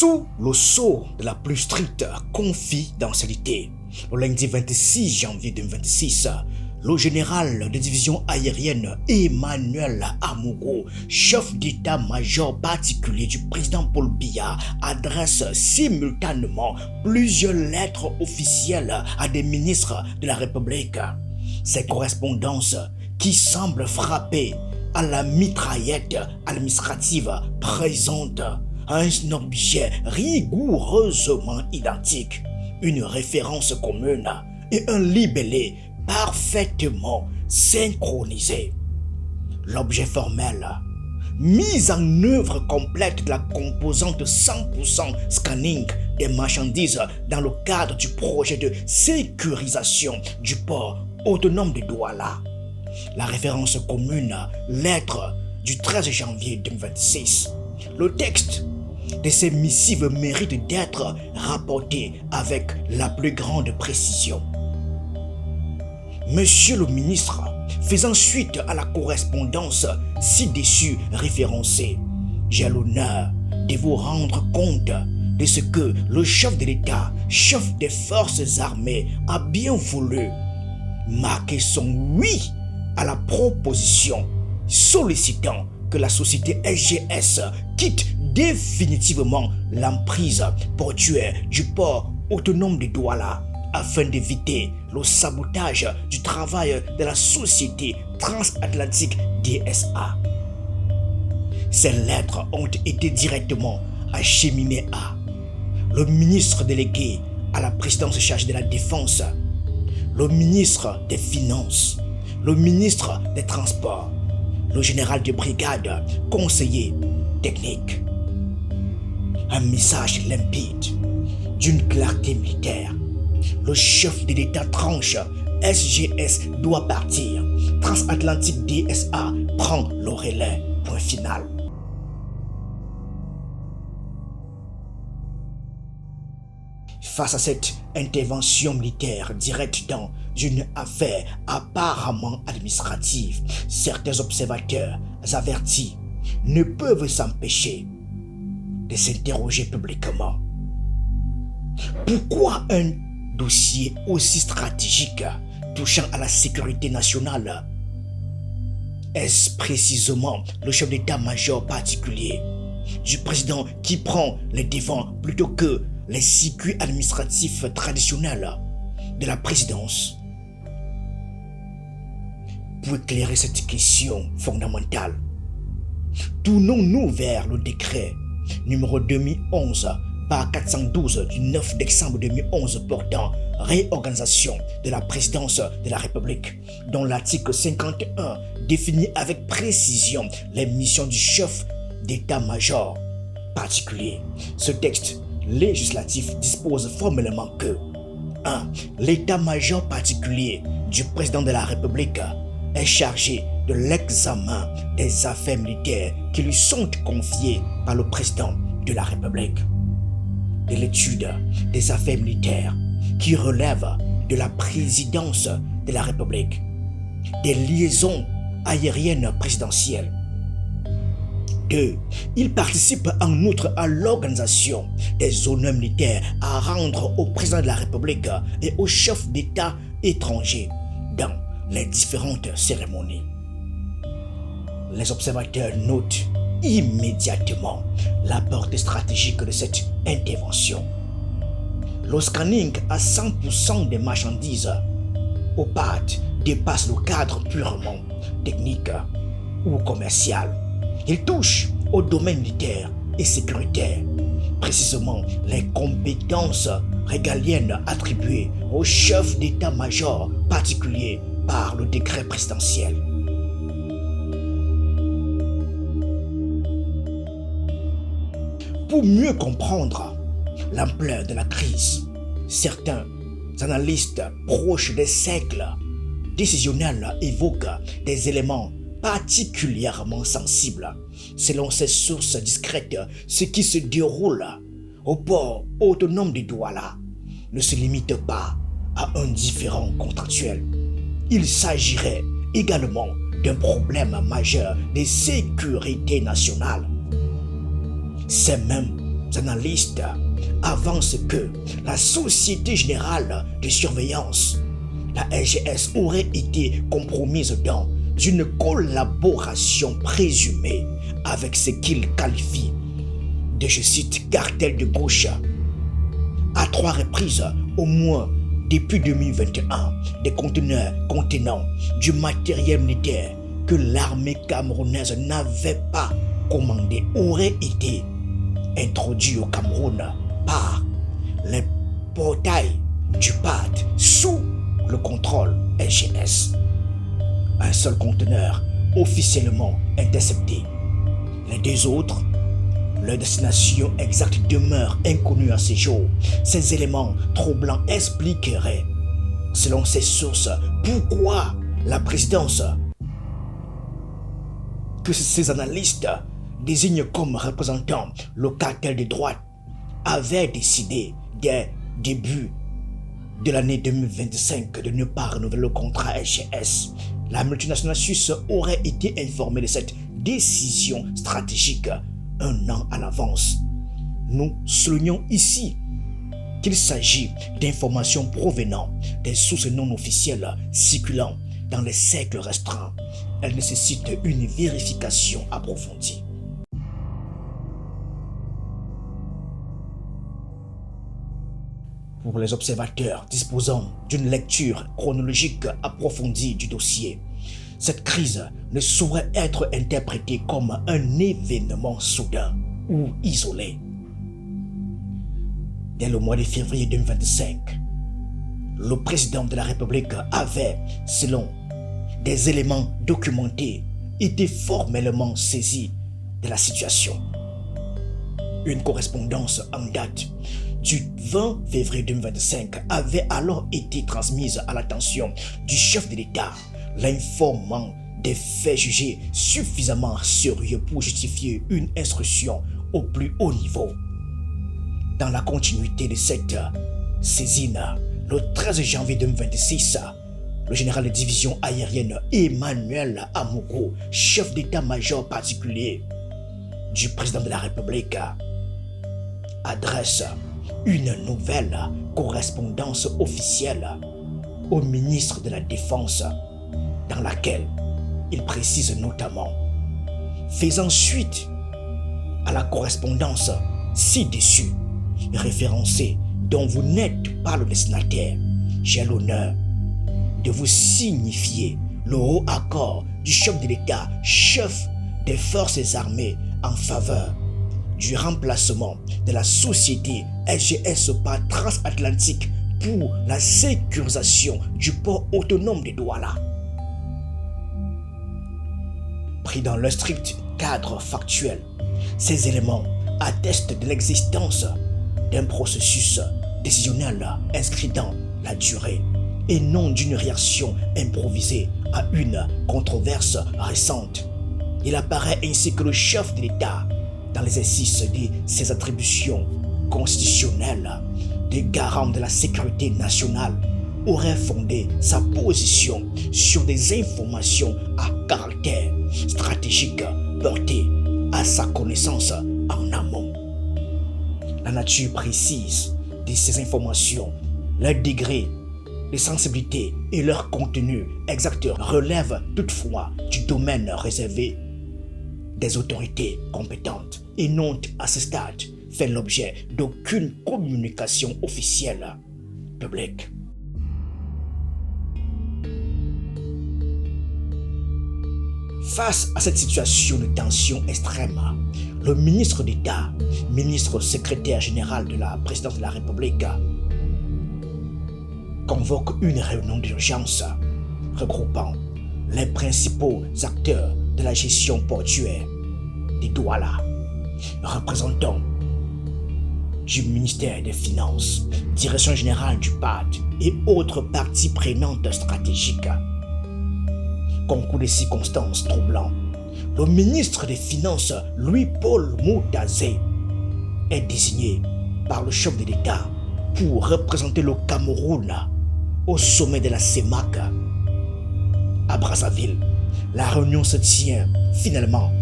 Sous le sceau de la plus stricte confidentialité, le lundi 26 janvier 2026, le général de division aérienne Emmanuel Amogo, chef d'état-major particulier du président Paul Biya, adresse simultanément plusieurs lettres officielles à des ministres de la République. Ces correspondances qui semblent frapper à la mitraillette administrative présentent un objet rigoureusement identique, une référence commune et un libellé parfaitement synchronisé. L'objet formel, mise en œuvre complète de la composante 100% scanning des marchandises dans le cadre du projet de sécurisation du port autonome de Douala. La référence commune, lettre du 13 janvier 2026. Le texte de ces missives mérite d'être rapporté avec la plus grande précision. Monsieur le ministre, faisant suite à la correspondance ci-dessus référencée, j'ai l'honneur de vous rendre compte de ce que le chef de l'État, chef des forces armées, a bien voulu marquer son oui à la proposition sollicitant que la société SGS quitte définitivement l'emprise portuaire du port autonome de Douala afin d'éviter le sabotage du travail de la société transatlantique DSA. Ces lettres ont été directement acheminées à le ministre délégué à la présidence chargée de la Défense, le ministre des Finances, le ministre des Transports, le général de brigade, conseiller technique. Un message limpide, d'une clarté militaire. Le chef de l'État tranche, SGS doit partir. Transatlantique DSA prend le relais. Point final. Face à cette intervention militaire directe dans une affaire apparemment administrative, certains observateurs avertis ne peuvent s'empêcher de s'interroger publiquement. Pourquoi un dossier aussi stratégique touchant à la sécurité nationale? Est-ce précisément le chef d'état-major particulier du président qui prend les devants plutôt que les circuits administratifs traditionnels de la présidence? Pour éclairer cette question fondamentale, tournons-nous vers le décret numéro 2011 par 412 du 9 décembre 2011 portant réorganisation de la présidence de la République, dont l'article 51 définit avec précision les missions du chef d'état-major particulier. Ce texte législatif dispose formellement que 1. L'état-major particulier du président de la République est chargé de l'examen des affaires militaires qui lui sont confiées par le président de la République, de l'étude des affaires militaires qui relèvent de la présidence de la République, des liaisons aériennes présidentielles. 2. Il participe en outre à l'organisation des honneurs militaires à rendre au président de la République et aux chefs d'État étrangers dans les différentes cérémonies. Les observateurs notent immédiatement la portée stratégique de cette intervention. Le scanning à 100% des marchandises opaques dépasse le cadre purement technique ou commercial. Il touche au domaine militaire et sécuritaire, précisément les compétences régaliennes attribuées au chef d'état-major particulier par le décret présidentiel. Pour mieux comprendre l'ampleur de la crise, certains analystes proches des cercles décisionnels évoquent des éléments particulièrement sensibles. Selon ces sources discrètes, ce qui se déroule au port autonome de Douala ne se limite pas à un différend contractuel. Il s'agirait également d'un problème majeur de sécurité nationale. C'est même analystes avancent que la Société Générale de Surveillance, la SGS, aurait été compromise dans une collaboration présumée avec ce qu'ils qualifient de, je cite, cartel de gauche. À 3 reprises, au moins depuis 2021, des conteneurs contenant du matériel militaire que l'armée camerounaise n'avait pas commandé auraient été introduits au Cameroun par les portails du PAD sous le contrôle SGS. Un seul conteneur officiellement intercepté. Les 2 autres, leur destination exacte demeure inconnue à ce jour. Ces éléments troublants expliqueraient, selon ces sources, pourquoi la présidence, que ces analystes désignent comme représentant le cartel de droite, avait décidé dès début de l'année 2025 de ne pas renouveler le contrat SGS. La multinationale suisse aurait été informée de cette décision stratégique 1 an à l'avance. Nous soulignons ici qu'il s'agit d'informations provenant des sources non officielles circulant dans les cercles restreints. Elles nécessitent une vérification approfondie. Pour les observateurs disposant d'une lecture chronologique approfondie du dossier, cette crise ne saurait être interprétée comme un événement soudain ou isolé. Dès le mois de février 2025, le président de la République avait, selon des éléments documentés, été formellement saisi de la situation. Une correspondance en date du 20 février 2025 avait alors été transmise à l'attention du chef de l'État, l'informant des faits jugés suffisamment sérieux pour justifier une instruction au plus haut niveau. Dans la continuité de cette saisine, le 13 janvier 2026, le général de division aérienne Emmanuel Amogo, chef d'état-major particulier du président de la République, adresse une nouvelle correspondance officielle au ministre de la Défense, dans laquelle il précise notamment, faisant suite à la correspondance ci-dessus référencée dont vous n'êtes pas le destinataire, j'ai l'honneur de vous signifier le haut accord du chef de l'État, chef des forces armées en faveur du remplacement de la société SGS par Transatlantique pour la sécurisation du port autonome de Douala. Pris dans le strict cadre factuel, ces éléments attestent de l'existence d'un processus décisionnel inscrit dans la durée et non d'une réaction improvisée à une controverse récente. Il apparaît ainsi que le chef de l'État, dans l'exercice de ses attributions constitutionnelles de garant de la sécurité nationale, aurait fondé sa position sur des informations à caractère stratégique portées à sa connaissance en amont. La nature précise de ces informations, leur degré de sensibilité et leur contenu exact relèvent toutefois du domaine réservé des autorités compétentes et n'ont à ce stade fait l'objet d'aucune communication officielle publique. Face à cette situation de tension extrême, le ministre d'État, ministre secrétaire général de la présidence de la République, convoque une réunion d'urgence regroupant les principaux acteurs de la gestion portuaire de Douala, représentants du ministère des Finances, direction générale du PAD et autres parties prenantes stratégiques. Concours de circonstances troublantes, le ministre des Finances, Louis-Paul Moutazé, est désigné par le chef de l'État pour représenter le Cameroun au sommet de la CEMAC à Brazzaville. La réunion se tient finalement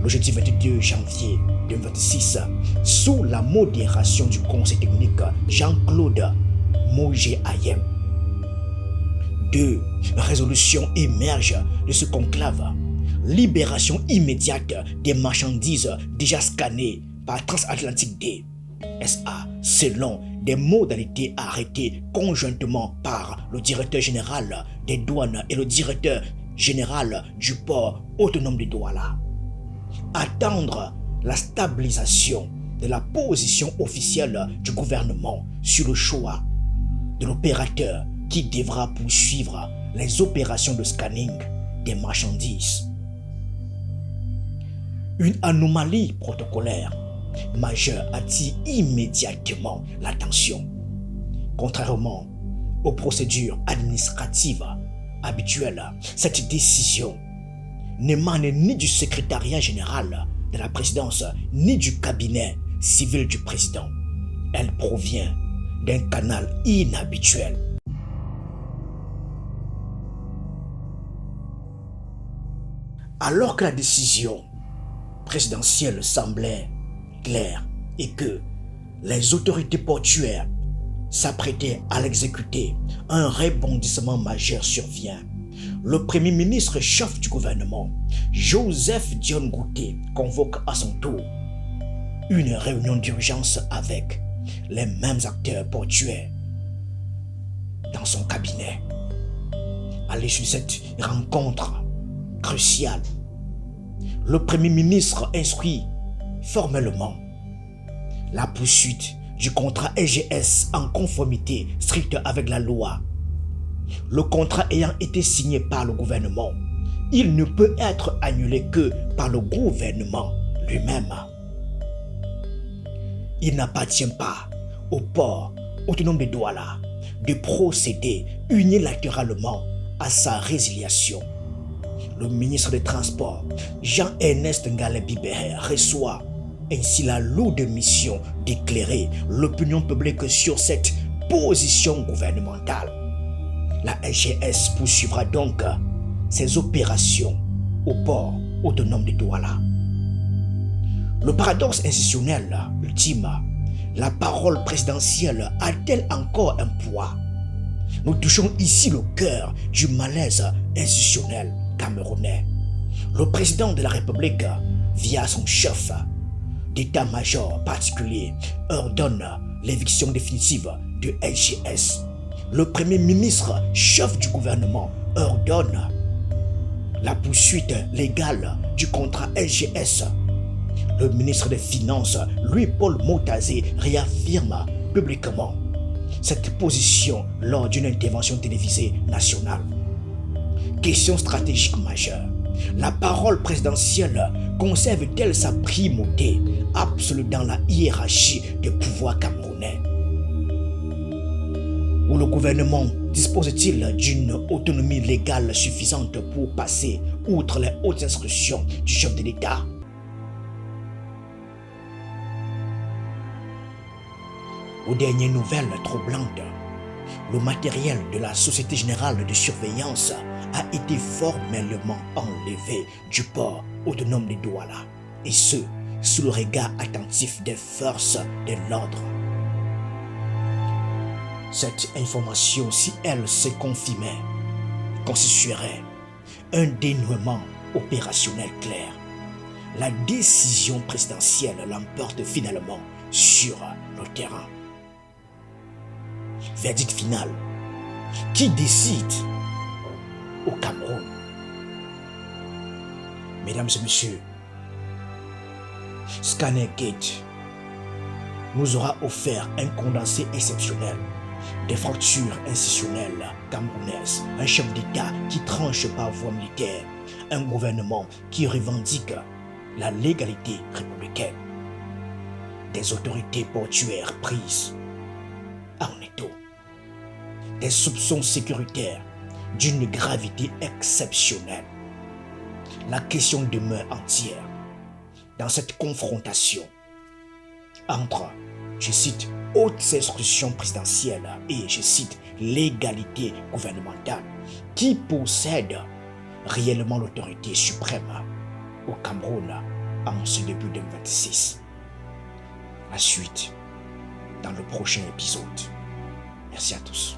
le jeudi 22 janvier 2026 sous la modération du Conseil technique Jean-Claude Mogé-Ayem. 2 résolutions émergent de ce conclave. Libération immédiate des marchandises déjà scannées par Transatlantic Day SA selon des modalités arrêtées conjointement par le directeur général des douanes et le directeur général du port autonome de Douala. Attendre la stabilisation de la position officielle du gouvernement sur le choix de l'opérateur qui devra poursuivre les opérations de scanning des marchandises. Une anomalie protocolaire majeure attire immédiatement l'attention. Contrairement aux procédures administratives habituelles, cette décision n'émane ni du secrétariat général de la présidence ni du cabinet civil du président. Elle provient d'un canal inhabituel. Alors que la décision présidentielle semblait claire et que les autorités portuaires s'apprêtaient à l'exécuter, un rebondissement majeur survient. Le premier ministre chef du gouvernement, Joseph Dione Ngouté, convoque à son tour une réunion d'urgence avec les mêmes acteurs portuaires dans son cabinet. À l'issue de cette rencontre cruciale, le Premier ministre instruit formellement la poursuite du contrat SGS en conformité stricte avec la loi. Le contrat ayant été signé par le gouvernement, il ne peut être annulé que par le gouvernement lui-même. Il n'appartient pas au port autonome de Douala de procéder unilatéralement à sa résiliation. Le ministre des Transports, Jean-Ernest Ngalet-Bibert, reçoit ainsi la lourde mission d'éclairer l'opinion publique sur cette position gouvernementale. La SGS poursuivra donc ses opérations au port autonome de Douala. Le paradoxe institutionnel ultime, la parole présidentielle a-t-elle encore un poids? Nous touchons ici le cœur du malaise institutionnel camerounais. Le président de la République, via son chef d'état-major particulier, ordonne l'éviction définitive de SGS. Le premier ministre, chef du gouvernement, ordonne la poursuite légale du contrat SGS. Le ministre des Finances, Louis-Paul Motazé, réaffirme publiquement cette position lors d'une intervention télévisée nationale. Question stratégique majeure. La parole présidentielle conserve-t-elle sa primauté absolue dans la hiérarchie des pouvoirs camerounais? Ou le gouvernement dispose-t-il d'une autonomie légale suffisante pour passer outre les hautes instructions du chef de l'État? Aux dernières nouvelles troublantes, le matériel de la Société Générale de Surveillance a été formellement enlevé du port autonome de Douala, et ce, sous le regard attentif des forces de l'ordre. Cette information, si elle se confirmait, constituerait un dénouement opérationnel clair. La décision présidentielle l'emporte finalement sur le terrain. Verdict final. Qui décide au Cameroun? Mesdames et messieurs, Scanner Gate nous aura offert un condensé exceptionnel des fractures institutionnelles camerounaises, un chef d'État qui tranche par voie militaire, un gouvernement qui revendique la légalité républicaine, des autorités portuaires prises en étau, des soupçons sécuritaires d'une gravité exceptionnelle. La question demeure entière dans cette confrontation entre, je cite, haute instruction présidentielle et, je cite, légalité gouvernementale, qui possède réellement l'autorité suprême au Cameroun en ce début 2026. La suite dans le prochain épisode. Merci à tous.